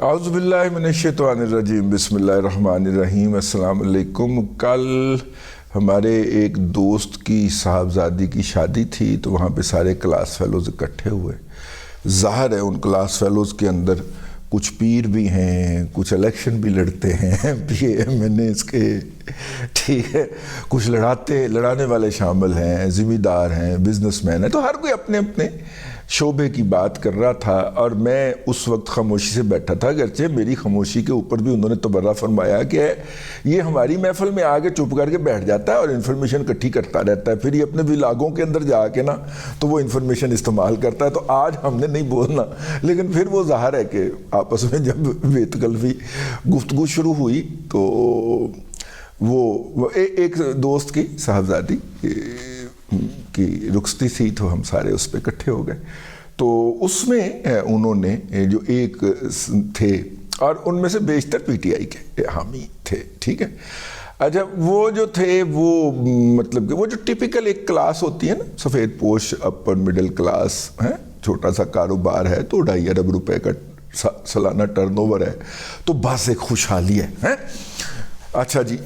اعوذ باللہ من الشیطان الرجیم، بسم اللہ الرحمن الرحیم۔ السلام علیکم۔ کل ہمارے ایک دوست کی صاحبزادی کی شادی تھی تو وہاں پہ سارے کلاس فیلوز اکٹھے ہوئے۔ ظاہر ہے ان کلاس فیلوز کے اندر کچھ پیر بھی ہیں، کچھ الیکشن بھی لڑتے ہیں، پی ایم این ایس کے، ٹھیک ہے، کچھ لڑانے والے شامل ہیں، ذمہ دار ہیں، بزنس مین ہیں، تو ہر کوئی اپنے اپنے شعبے کی بات کر رہا تھا اور میں اس وقت خاموشی سے بیٹھا تھا، اگرچہ میری خاموشی کے اوپر بھی انہوں نے تبرہ فرمایا کہ یہ ہماری محفل میں آگے چپ کر کے بیٹھ جاتا ہے اور انفارمیشن اکٹھی کرتا رہتا ہے، پھر یہ اپنے ولاگوں کے اندر جا کے نا تو وہ انفارمیشن استعمال کرتا ہے۔ تو آج ہم نے نہیں بولنا، لیکن پھر وہ ظاہر ہے کہ آپس میں جب بیت قلبی گفتگو شروع ہوئی تو وہ ایک دوست کی صاحبزادی کی رخصتی تھی تو ہم سارے اس پہ اکٹھے ہو گئے۔ تو اس میں انہوں نے جو ایک تھے اور ان میں سے بیشتر پی ٹی آئی کے حامی تھے، ٹھیک ہے۔ اچھا، وہ جو تھے وہ مطلب کہ وہ جو ٹپیکل ایک کلاس ہوتی ہے نا، سفید پوش اپر مڈل کلاس ہے، چھوٹا سا کاروبار ہے تو 2.5 ارب روپے کا سالانہ ٹرن اوور ہے، تو بس ایک خوشحالی ہے۔ اچھا جی،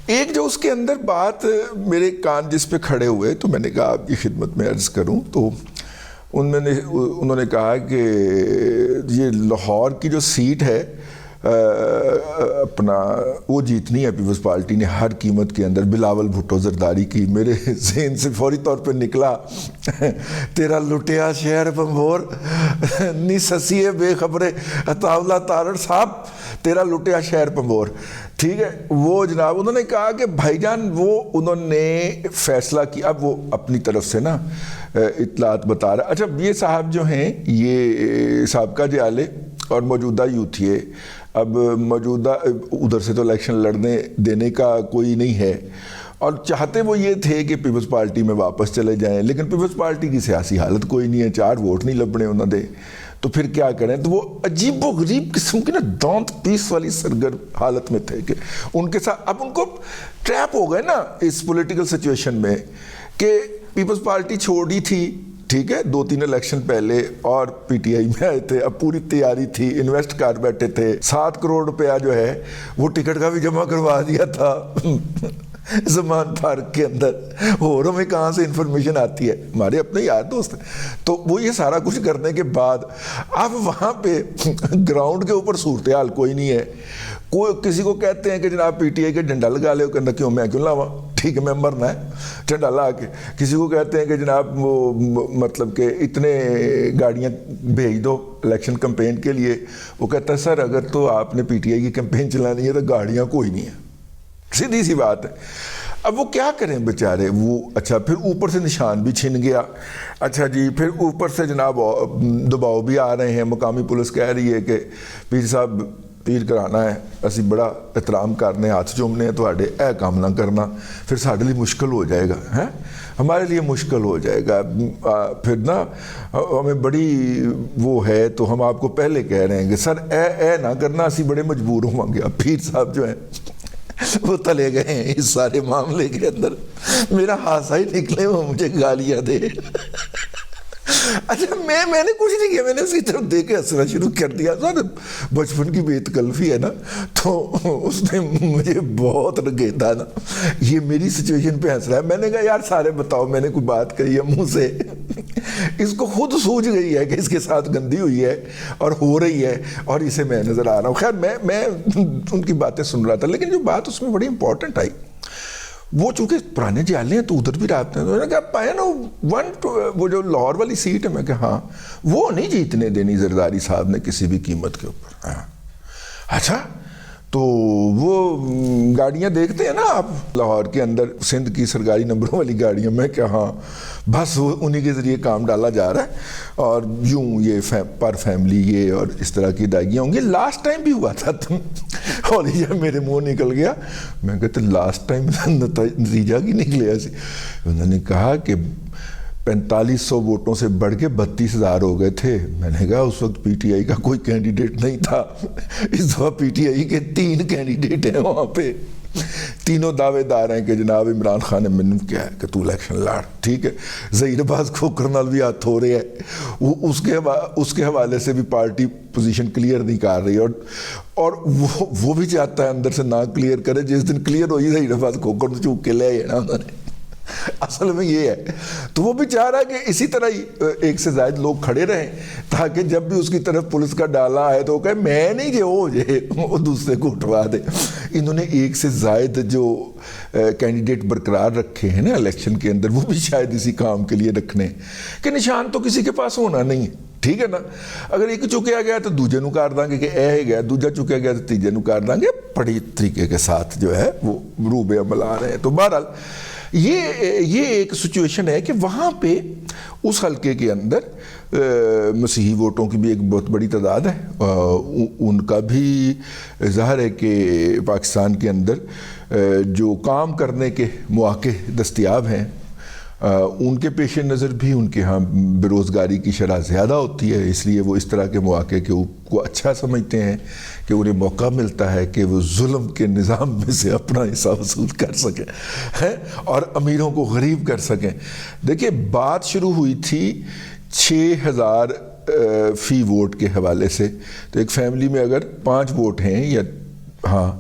ایک جو اس کے اندر بات میرے کان جس پہ کھڑے ہوئے تو میں نے کہا آپ کی خدمت میں عرض کروں، تو انہوں نے کہا کہ یہ لاہور کی جو سیٹ ہے اپنا وہ جیتنی ہے پیپلز پارٹی نے ہر قیمت کے اندر، بلاول بھٹو زرداری کی۔ میرے ذہن سے فوری طور پہ نکلا تیرا لٹیا شہر بمبور نی سسیے بے خبرے اطاولہ تارڑ صاحب، تیرا لٹیا شہر پمبور، ٹھیک ہے۔ وہ جناب انہوں نے کہا کہ بھائی جان وہ انہوں نے فیصلہ کیا، اب وہ اپنی طرف سے نا اطلاعات بتا رہا۔ اچھا، یہ صاحب جو ہیں یہ سابقہ جیالے اور موجودہ یوتھیے، اب موجودہ ادھر سے تو الیکشن لڑنے دینے کا کوئی نہیں ہے اور چاہتے وہ یہ تھے کہ پیپلز پارٹی میں واپس چلے جائیں، لیکن پیپلز پارٹی کی سیاسی حالت کوئی نہیں ہے، 4 ووٹ نہیں لبنے انہوں نے، تو پھر کیا کریں۔ تو وہ عجیب و غریب قسم کی نا دانت پیس والی سرگرم حالت میں تھے کہ ان کے ساتھ اب ان کو ٹریپ ہو گئے نا اس پولیٹیکل سچویشن میں کہ پیپلز پارٹی چھوڑی تھی، ٹھیک ہے، 2-3 الیکشن پہلے، اور پی ٹی آئی میں آئے تھے، اب پوری تیاری تھی، انویسٹ کر بیٹھے تھے، 7 کروڑ روپیہ جو ہے وہ ٹکٹ کا بھی جمع کروا دیا تھا زمان پارک کے اندر، اور ہمیں کہاں سے انفارمیشن آتی ہے، ہمارے اپنے یار دوست ہیں۔ تو وہ یہ سارا کچھ کرنے کے بعد اب وہاں پہ گراؤنڈ کے اوپر صورتحال کوئی نہیں ہے۔ کوئی کسی کو کہتے ہیں کہ جناب پی ٹی آئی کے ڈنڈا لگا لے، کہنا کیوں میں کیوں لاواں، ٹھیک ہے میں مرنا ہے ڈنڈا لا کے۔ کسی کو کہتے ہیں کہ جناب وہ مطلب کہ اتنے گاڑیاں بھیج دو الیکشن کمپین کے لیے، وہ کہتا ہے سر اگر تو آپ نے پی ٹی آئی کی کمپین چلانی ہے تو گاڑیاں کوئی نہیں ہے، سیدھی سی بات ہے۔ اب وہ کیا کریں بیچارے وہ۔ اچھا، پھر اوپر سے نشان بھی چھن گیا۔ اچھا جی، پھر اوپر سے جناب دباؤ بھی آ رہے ہیں، مقامی پولیس کہہ رہی ہے کہ پیر صاحب پیر کرانا ہے، اسی بڑا احترام کرنے، ہاتھ چومنے ہیں، تو اے کام نہ کرنا، پھر سارے لیے مشکل ہو جائے گا، ہیں ہمارے لیے مشکل ہو جائے گا، پھر نا ہمیں بڑی وہ ہے، تو ہم آپ کو پہلے کہہ رہے ہیں کہ سر اے نہ کرنا، اسی بڑے مجبور ہوں گے۔ اب پیر صاحب جو ہیں وہ تلے گئے ہیں اس سارے معاملے کے اندر، میرا ہاتھ ہی نکلے وہ مجھے گالیاں دے۔ اچھا، میں نے کچھ نہیں کیا، میں نے اس کی طرف دیکھ کے ہنسنا شروع کر دیا۔ سر بچپن کی بے تکلفی ہے نا، تو اس نے مجھے بہت رگیتا نا، یہ میری سچویشن پہ ہنس رہا ہے۔ میں نے کہا یار سارے بتاؤ، میں نے کوئی بات کہی ہے منہ سے، اس کو خود سوچ گئی ہے کہ اس کے ساتھ گندی ہوئی ہے اور ہو رہی ہے اور اسے میں نظر آ رہا ہوں۔ خیر میں ان کی باتیں سن رہا تھا، لیکن جو بات اس میں بڑی امپورٹنٹ آئی، وہ چونکہ پرانے جالے ہیں تو ادھر بھی رابطے ہیں، انہوں نے کہا پایا نا وہ جو لاہور والی سیٹ ہے، میں کہا ہاں، وہ نہیں جیتنے دینی زرداری صاحب نے کسی بھی قیمت کے اوپر۔ اچھا، تو وہ گاڑیاں دیکھتے ہیں نا آپ لاہور کے اندر، سندھ کی سرکاری نمبروں والی گاڑیاں، میں کہا ہاں بس انہی کے ذریعے کام ڈالا جا رہا ہے، اور یوں یہ پر فیملی یہ اور اس طرح کی ادائیگیاں ہوں گی۔ لاسٹ ٹائم بھی ہوا تھا، اور یہ میرے منہ نکل گیا، میں کہتے لاسٹ ٹائم نتیجہ کی نکلے ایسے۔ انہوں نے کہا کہ 4500 ووٹوں سے بڑھ کے 32,000 ہو گئے تھے۔ میں نے کہا اس وقت پی ٹی آئی کا کوئی کینڈیڈیٹ نہیں تھا، اس دفعہ پی ٹی آئی کے 3 کینڈیڈیٹ ہیں وہاں پہ۔ تینوں دعوے دار ہیں کہ جناب عمران خان نے مینوں کیا ہے کہ تو الیکشن لڑ، ٹھیک ہے، ظہیر عباس کھوکھر نال بھی ہاتھ ہو رہے ہیں، وہ اس کے حوالے سے بھی پارٹی پوزیشن کلیئر نہیں کر رہی، اور وہ بھی چاہتا ہے اندر سے نہ کلیئر کرے، جس دن کلیئر ہوئی ظہیر عباس کھوکھر تو چوک کے لے آئے نا انہوں نے، اصل میں یہ ہے۔ تو وہ بھی چاہ رہا ہے کہ اسی طرح ہی ایک سے زائد لوگ کھڑے رہیں تاکہ جب بھی اس کی طرف پولیس کا ڈالا آئے تو وہ کہے میں نہیں کہ وہ جائے، وہ دوسرے کو اٹھوا دے۔ انہوں نے ایک سے زائد جو کینڈیڈیٹ برقرار رکھے ہیں نا الیکشن کے اندر، وہ بھی شاید اسی کام کے لیے رکھنے کہ نشان تو کسی کے پاس ہونا نہیں ہے، ٹھیک ہے نا، اگر ایک چکیا گیا تو دوجے نو کر دیں گے کہ اے گیا، دوجا چکیا گیا تو تیجے نو کر دیں گے، بڑی طریقے کے ساتھ جو ہے وہ روب عمل آ رہے ہیں۔ تو بہرحال یہ ایک سچویشن ہے کہ وہاں پہ اس حلقے کے اندر مسیحی ووٹوں کی بھی ایک بہت بڑی تعداد ہے، ان کا بھی ظاہر ہے کہ پاکستان کے اندر جو کام کرنے کے مواقع دستیاب ہیں ان کے پیش نظر بھی ان کے ہاں بے روزگاری کی شرح زیادہ ہوتی ہے، اس لیے وہ اس طرح کے مواقع کو اچھا سمجھتے ہیں کہ انہیں موقع ملتا ہے کہ وہ ظلم کے نظام میں سے اپنا حصہ وصول کر سکیں اور امیروں کو غریب کر سکیں۔ دیکھیں بات شروع ہوئی تھی 6,000 فی ووٹ کے حوالے سے، تو ایک فیملی میں اگر 5 ووٹ ہیں یا ہاں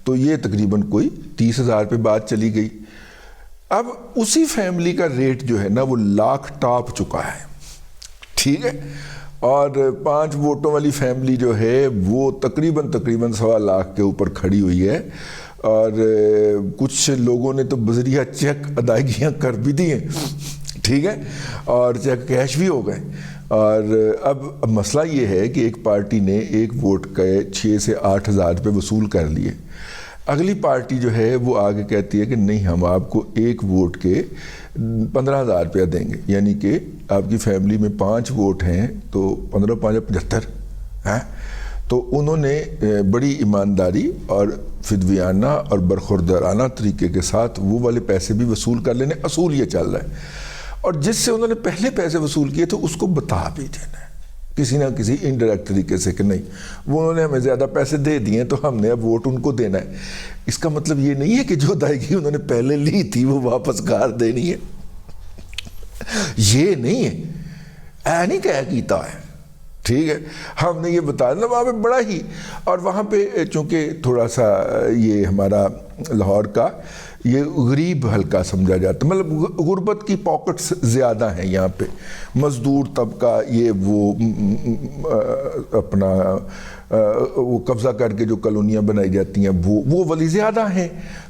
تو یہ تقریباً کوئی 30,000 پہ بات چلی گئی۔ اب اسی فیملی کا ریٹ جو ہے نا وہ لاکھ ٹاپ چکا ہے، ٹھیک ہے، اور 5 ووٹوں والی فیملی جو ہے وہ تقریباً 1.25 لاکھ کے اوپر کھڑی ہوئی ہے، اور کچھ لوگوں نے تو بذریعہ چیک ادائیگیاں کر بھی دی ہیں، ٹھیک ہے، اور چیک کیش بھی ہو گئے۔ اور اب مسئلہ یہ ہے کہ ایک پارٹی نے ایک ووٹ کے 6 سے 8 ہزار روپے وصول کر لیے، اگلی پارٹی جو ہے وہ آگے کہتی ہے کہ نہیں ہم آپ کو ایک ووٹ کے 15,000 روپیہ دیں گے، یعنی کہ آپ کی فیملی میں 5 ووٹ ہیں تو 15 5 75 ہیں۔ تو انہوں نے بڑی ایمانداری اور فدویانہ اور برخوردارانہ طریقے کے ساتھ وہ والے پیسے بھی وصول کر لینے، اصول یہ چل رہا ہے، اور جس سے انہوں نے پہلے پیسے وصول کیے تو اس کو بتا بھی دینا ہے کسی نہ کسی انڈائریکٹ طریقے سے کہ نہیں وہ انہوں نے ہمیں زیادہ پیسے دے دیے تو ہم نے اب ووٹ ان کو دینا ہے۔ اس کا مطلب یہ نہیں ہے کہ جو ادائیگی انہوں نے پہلے لی تھی وہ واپس کر دینی ہے، یہ نہیں ہے، اے نہیں کہہ کیتا ہے، ٹھیک ہے، ہم نے یہ بتا دینا۔ وہاں پہ بڑا ہی، اور وہاں پہ چونکہ تھوڑا سا یہ ہمارا لاہور کا یہ غریب حلقہ سمجھا جاتا ہے، مطلب غربت کی پاکٹس زیادہ ہیں یہاں پہ، مزدور طبقہ یہ وہ اپنا وہ قبضہ کر کے جو کالونیاں بنائی جاتی ہیں وہ والی زیادہ ہیں،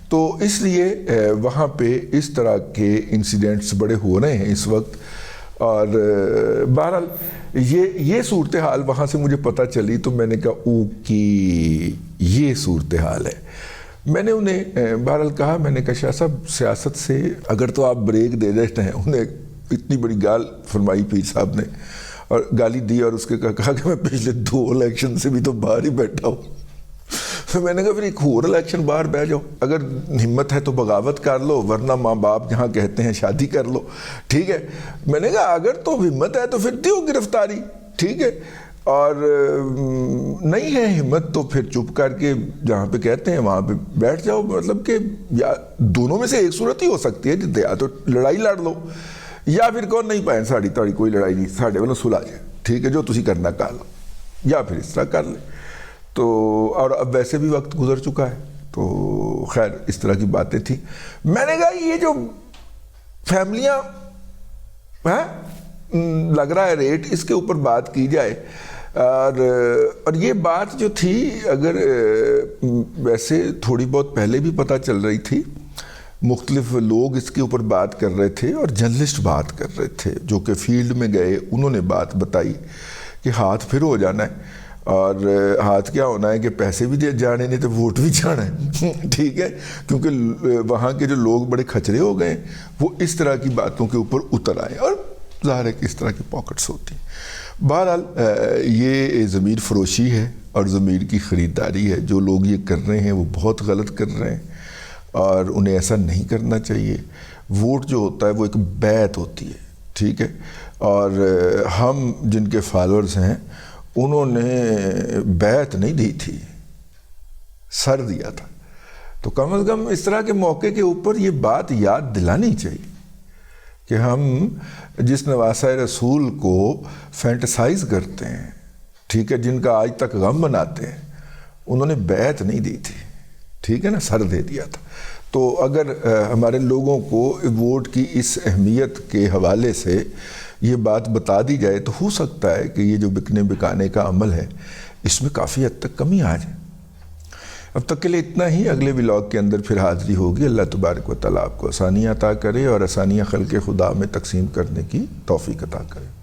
تو اس لیے وہاں پہ اس طرح کے انسیڈنٹس بڑے ہو رہے ہیں اس وقت۔ اور بہرحال یہ صورتحال وہاں سے مجھے پتہ چلی تو میں نے کہا اوکی یہ صورتحال ہے۔ میں نے انہیں بہرحال کہا، میں نے کہا شاہ صاحب سیاست سے اگر تو آپ بریک دے دیتے ہیں، انہیں اتنی بڑی گال فرمائی پیر صاحب نے اور گالی دی، اور اس کے کہا کہ میں پچھلے 2 الیکشن سے بھی تو باہر ہی بیٹھا ہوں۔ پھر میں نے کہا پھر ایک اور الیکشن باہر بیٹھ جاؤ، اگر ہمت ہے تو بغاوت کر لو، ورنہ ماں باپ جہاں کہتے ہیں شادی کر لو، ٹھیک ہے۔ میں نے کہا اگر تو ہمت ہے تو پھر دیو گرفتاری، ٹھیک ہے، اور نہیں ہے ہمت تو پھر چپ کر کے جہاں پہ کہتے ہیں وہاں پہ بیٹھ جاؤ، مطلب کہ یا دونوں میں سے ایک صورت ہی ہو سکتی ہے، یا تو لڑائی لڑ لو یا پھر کون نہیں پائیں ساڑی تاڑی کوئی لڑائی نہیں، ساڑھے والوں سلا جائے، ٹھیک ہے، جو تسی کرنا کر لو، یا پھر اس طرح کر لیں۔ تو اور اب ویسے بھی وقت گزر چکا ہے، تو خیر اس طرح کی باتیں تھیں۔ میں نے کہا یہ جو فیملیاں لگ رہا ہے ریٹ، اس کے اوپر بات کی جائے، اور یہ بات جو تھی اگر ویسے تھوڑی بہت پہلے بھی پتہ چل رہی تھی، مختلف لوگ اس کے اوپر بات کر رہے تھے اور جرنلسٹ بات کر رہے تھے جو کہ فیلڈ میں گئے، انہوں نے بات بتائی کہ ہاتھ پھر ہو جانا ہے، اور ہاتھ کیا ہونا ہے کہ پیسے بھی جانے نہیں تو ووٹ بھی جانا ہے، ٹھیک ہے، کیونکہ وہاں کے جو لوگ بڑے کھچرے ہو گئے وہ اس طرح کی باتوں کے اوپر اتر آئے، اور ظاہر ہے کہ اس طرح کی پاکٹس ہوتی ہیں۔ بہرحال یہ ضمیر فروشی ہے اور ضمیر کی خریداری ہے، جو لوگ یہ کر رہے ہیں وہ بہت غلط کر رہے ہیں اور انہیں ایسا نہیں کرنا چاہیے۔ ووٹ جو ہوتا ہے وہ ایک بیعت ہوتی ہے، ٹھیک ہے، اور ہم جن کے فالورز ہیں انہوں نے بیعت نہیں دی تھی، سر دیا تھا، تو تو کم از کم اس طرح کے موقع کے اوپر یہ بات یاد دلانی چاہیے کہ ہم جس نواسہ رسول کو فینٹسائز کرتے ہیں، ٹھیک ہے، جن کا آج تک غم مناتے ہیں، انہوں نے بیعت نہیں دی تھی، ٹھیک ہے نا، سر دے دیا تھا۔ تو اگر ہمارے لوگوں کو ووٹ کی اس اہمیت کے حوالے سے یہ بات بتا دی جائے تو ہو سکتا ہے کہ یہ جو بکنے بکانے کا عمل ہے اس میں کافی حد تک کمی آ جائے۔ اب تک کے لیے اتنا ہی، اگلے ولاگ کے اندر پھر حاضری ہوگی۔ اللہ تبارک و تعالیٰ آپ کو آسانیاں عطا کرے اور آسانیاں خلق خدا میں تقسیم کرنے کی توفیق عطا کرے۔